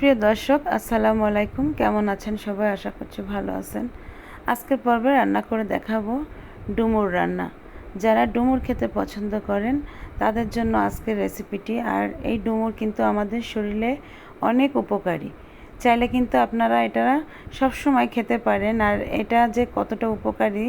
সুপ্রিয় দর্শক, আসসালামু আলাইকুম। কেমন আছেন সবাই? আশা করছি ভালো আছেন। আজকের পর্বে রান্না করে দেখাবো ডুমুর রান্না। যারা ডুমুর খেতে পছন্দ করেন তাদের জন্য আজকের রেসিপিটি। আর এই ডুমুর কিন্তু আমাদের শরীরে অনেক উপকারী। চাইলে কিন্তু আপনারা এটা সবসময় খেতে পারেন। আর এটা যে কতটা উপকারী,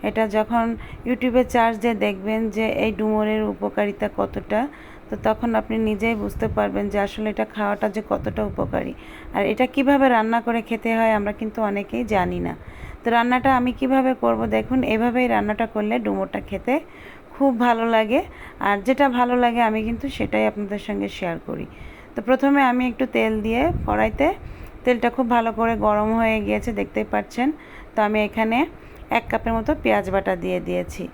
এটা যখন ইউটিউবে চার্জ দিয়ে দেখবেন যে এই ডুমুরের উপকারিতা কতটা, তো তখন আপনি নিজেই বুঝতে পারবেন যে আসলে এটা খাওয়াটা যে কতটা উপকারী। আর এটা কিভাবে রান্না করে খেতে হয় আমরা কিন্তু অনেকেই জানি না। তো রান্নাটা আমি কিভাবে করব দেখুন। এভাবেই রান্নাটা করলে ডুমুরটা খেতে খুব ভালো লাগে। আর যেটা ভালো লাগে আমি কিন্তু সেটাই আপনাদের সঙ্গে শেয়ার করি। তো প্রথমে আমি একটু তেল দিয়ে কড়াইতে, তেলটা খুব ভালো করে গরম হয়ে গিয়েছে দেখতেই পাচ্ছেন। তো আমি এখানে 1 কাপের মতো পেঁয়াজ বাটা দিয়ে দিয়েছি।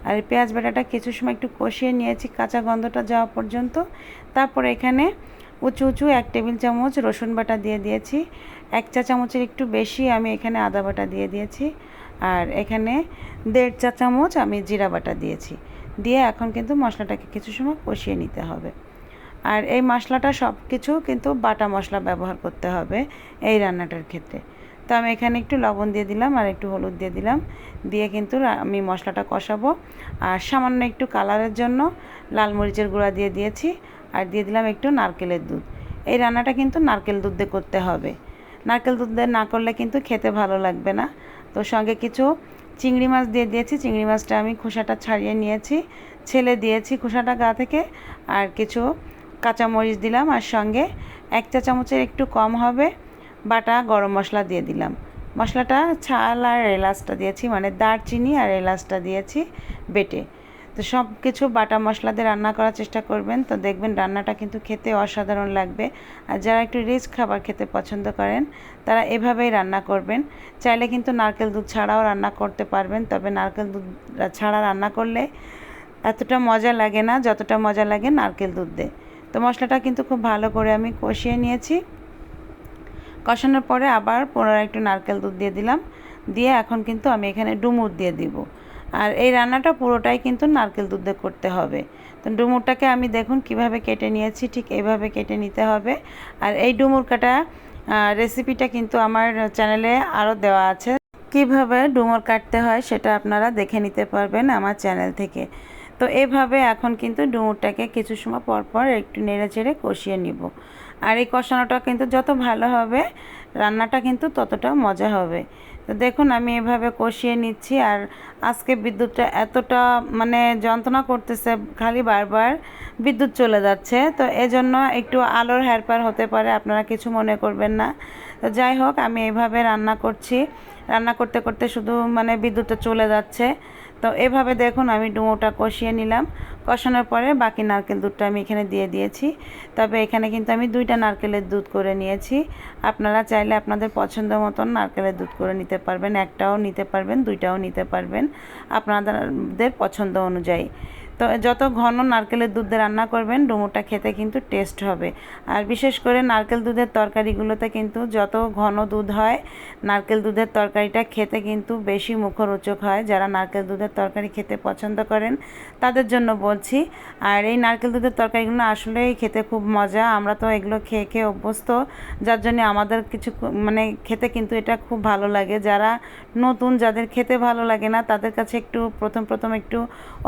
আর এই পেঁয়াজ বাটাটা কিছু সময় একটু কষিয়ে নিয়েছি কাঁচা গন্ধটা যাওয়া পর্যন্ত। তারপরে এখানে উঁচু উঁচু 1 টেবিল চামচ রসুন বাটা দিয়ে দিয়েছি। 1 চা চামচের একটু বেশি আমি এখানে আদা বাটা দিয়ে দিয়েছি। আর এখানে 1.5 চা চামচ আমি জিরা বাটা দিয়েছি। দিয়ে এখন কিন্তু মশলাটাকে কিছু সময় কষিয়ে নিতে হবে। আর এই মশলাটা সব কিছু কিন্তু বাটা মশলা ব্যবহার করতে হবে এই রান্নাটার ক্ষেত্রে। তো আমি এখানে একটু লবণ দিয়ে দিলাম আর একটু হলুদ দিয়ে দিলাম। দিয়ে কিন্তু আমি মশলাটা কষাবো। আর সামান্য একটু কালারের জন্য লাল মরিচের গুঁড়া দিয়ে দিয়েছি। আর দিয়ে দিলাম একটু নারকেলের দুধ। এই রান্নাটা কিন্তু নারকেল দুধ দিয়ে করতে হবে। নারকেল দুধ দিয়ে না করলে কিন্তু খেতে ভালো লাগবে না। তো সঙ্গে কিছু চিংড়ি মাছ দিয়ে দিয়েছি। চিংড়ি মাছটা আমি খোসাটা ছাড়িয়ে নিয়েছি, ছেলে দিয়েছি খোসাটা গা থেকে। আর কিছু কাঁচামরিচ দিলাম। আর সঙ্গে 1 চা চামচের একটু কম হবে বাটা গরম মশলা দিয়ে দিলাম। মশলাটা ছাল আর এলাচটা দিয়েছি, মানে দারচিনি আর এলাচটা দিয়েছি বেটে। তো সব কিছু বাটা মশলা দিয়ে রান্না করার চেষ্টা করবেন, তো দেখবেন রান্নাটা কিন্তু খেতে অসাধারণ লাগবে। আর যারা একটু রিচ খাবার খেতে পছন্দ করেন তারা এভাবেই রান্না করবেন। চাইলে কিন্তু নারকেল দুধ ছাড়াও রান্না করতে পারবেন, তবে নারকেল দুধ ছাড়া রান্না করলে এতটা মজা লাগে না যতটা মজা লাগে নারকেল দুধ দিয়ে। তো মশলাটা কিন্তু খুব ভালো করে আমি কষিয়ে নিয়েছি। কষানোর পরে আবার পুনরায় একটু নারকেল দুধ দিয়ে দিলাম। দিয়ে এখন কিন্তু আমি এখানে ডুমুর দিয়ে দিব। আর এই রান্নাটা পুরোটাই কিন্তু নারকেল দুধ দিয়ে করতে হবে। তো ডুমুরটাকে আমি দেখুন কিভাবে কেটে নিয়েছি, ঠিক এইভাবে কেটে নিতে হবে। আর এই ডুমুর কাটা রেসিপিটা কিন্তু আমার চ্যানেলে আরও দেওয়া আছে। কিভাবে ডুমুর কাটতে হয় সেটা আপনারা দেখে নিতে পারবেন আমার চ্যানেল থেকে। তো এভাবে এখন কিন্তু ডুমুরটাকে কিছু সময় পর পর একটু নেড়ে চেড়ে কষিয়ে নিব। আর এই কষানোটা কিন্তু যত ভালো হবে রান্নাটা কিন্তু ততটা মজা হবে। তো দেখুন আমি এভাবে কষিয়ে নিচ্ছি। আর আজকে বিদ্যুৎটা এতটা মানে যন্ত্রণা করতেছে, খালি বারবার বিদ্যুৎ চলে যাচ্ছে। তো এজন্য একটু আলোর হেরফের হতে পারে, আপনারা কিছু মনে করবেন না। তো যাই হোক, আমি এভাবে রান্না করছি। রান্না করতে করতে শুধু মানে বিদ্যুৎটা চলে যাচ্ছে। তো এভাবে দেখুন আমি ডুমোটা কষিয়ে নিলাম। কষানোর পরে বাকি নারকেল দুধটা আমি এখানে দিয়ে দিয়েছি। তবে এখানে কিন্তু আমি 2টা নারকেলের দুধ করে নিয়েছি। আপনারা চাইলে আপনাদের পছন্দ মতন নারকেলের দুধ করে নিতে পারবেন, 1টাও নিতে পারবেন, 2টাও নিতে পারবেন আপনাদের পছন্দ অনুযায়ী। তো যত ঘন নারকেলের দুধ দিয়ে রান্না করবেন ডুমুরটা খেতে কিন্তু টেস্ট হবে। আর বিশেষ করে নারকেল দুধের তরকারিগুলোতে কিন্তু যত ঘন দুধ হয় নারকেল দুধের তরকারিটা খেতে কিন্তু বেশি মুখরোচক হয়। যারা নারকেল দুধের তরকারি খেতে পছন্দ করেন তাদের জন্য বলছি। আর এই নারকেল দুধের তরকারিগুলো আসলেই খেতে খুব মজা। আমরা তো এগুলো খেয়ে খেয়ে অভ্যস্ত, যার জন্য আমাদের কিছু মানে খেতে কিন্তু এটা খুব ভালো লাগে। যারা নতুন, যাদের খেতে ভালো লাগে না তাদের কাছে একটু প্রথম একটু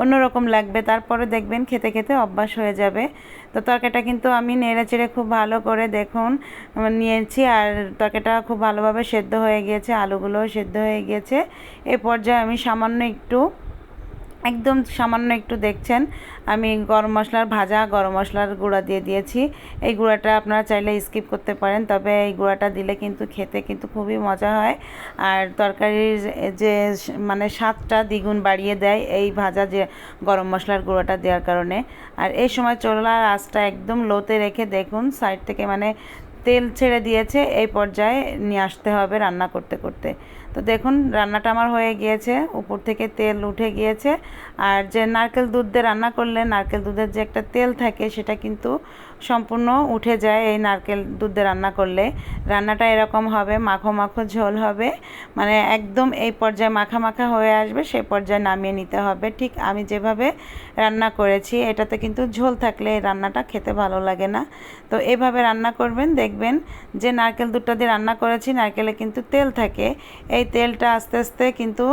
অন্যরকম লাগবে, তারপরে দেখবেন খেতে খেতে অভ্যাস হয়ে যাবে। তো তরকারিটা কিন্তু আমি নেড়ে চেড়ে খুব ভালো করে দেখুন নিয়েছি। আর তরকারিটা খুব ভালোভাবে সেদ্ধ হয়ে গিয়েছে, আলুগুলোও সেদ্ধ হয়ে গিয়েছে। এই পর্যায়ে আমি একদম সামান্য একটু দেখছেন আমি ভাজা গরম মশলার গুঁড়া দিয়ে দিয়েছি। এই গুঁড়াটা আপনারা চাইলে স্কিপ করতে পারেন, তবে এই গুঁড়াটা দিলে কিন্তু খেতে কিন্তু খুবই মজা হয়। আর তরকারির যে মানে স্বাদটা দ্বিগুণ বাড়িয়ে দেয় এই ভাজা যে গরম মশলার গুঁড়োটা দেওয়ার কারণে। আর এই সময় চুলার আঁচটা একদম লোতে রেখে দেখুন সাইড থেকে মানে তেল ছেড়ে দিয়েছে, এই পর্যায়ে নিয়ে আসতে হবে রান্না করতে করতে। তো তো দেখুন রান্নাটা আমার হয়ে গিয়েছে, উপর থেকে তেল উঠে গিয়েছে। আর যে নারকেল দুধ দিয়ে রান্না করলে নারকেল দুধের যে একটা তেল থাকে সেটা কিন্তু সম্পূর্ণ উঠে যায় এই নারকেল দুধ দিয়ে রান্না করলে। রান্নাটা এরকম হবে, মাখো মাখো ঝোল হবে, মানে একদম এই পর্যায়ে মাখা মাখা হয়ে আসবে, সেই পর্যায়ে নামিয়ে নিতে হবে। ঠিক আমি যেভাবে রান্না করেছি, এটাতে কিন্তু ঝোল থাকলে এই রান্নাটা খেতে ভালো লাগে না। তো এভাবে রান্না করবেন, দেখবেন যে নারকেল দুধটা দিয়ে রান্না করেছি নারকেলে কিন্তু তেল থাকে, এই তেলটা আস্তে আস্তে কিন্তু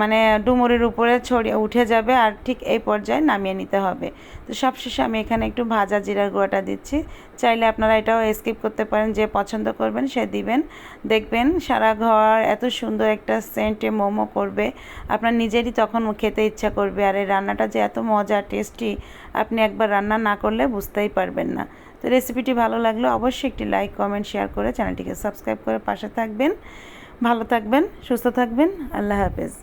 মানে ডুমুরের উপরে ছড়িয়ে উঠে যাবে, আর ঠিক এই পর্যায়ে নামিয়ে নিতে হবে। তো সবশেষে আমি এখানে একটু ভাজা জিরার গুঁড়োটা দিচ্ছি। চাইলে আপনারা এটাও স্কিপ করতে পারেন, যে পছন্দ করবেন সে দিবেন। দেখবেন সারা ঘর এত সুন্দর একটা সেন্টে মোমো করবে, আপনার নিজেরই তখন খেতে ইচ্ছা করবে। আর এই রান্নাটা যে এত মজা টেস্টি, আপনি একবার রান্না না করলে বুঝতেই পারবেন না। তো রেসিপিটি ভালো লাগলে অবশ্যই একটি লাইক কমেন্ট শেয়ার করে চ্যানেলটিকে সাবস্ক্রাইব করে পাশে থাকবেন। ভালো থাকবেন, সুস্থ থাকবেন। আল্লাহ হাফেজ।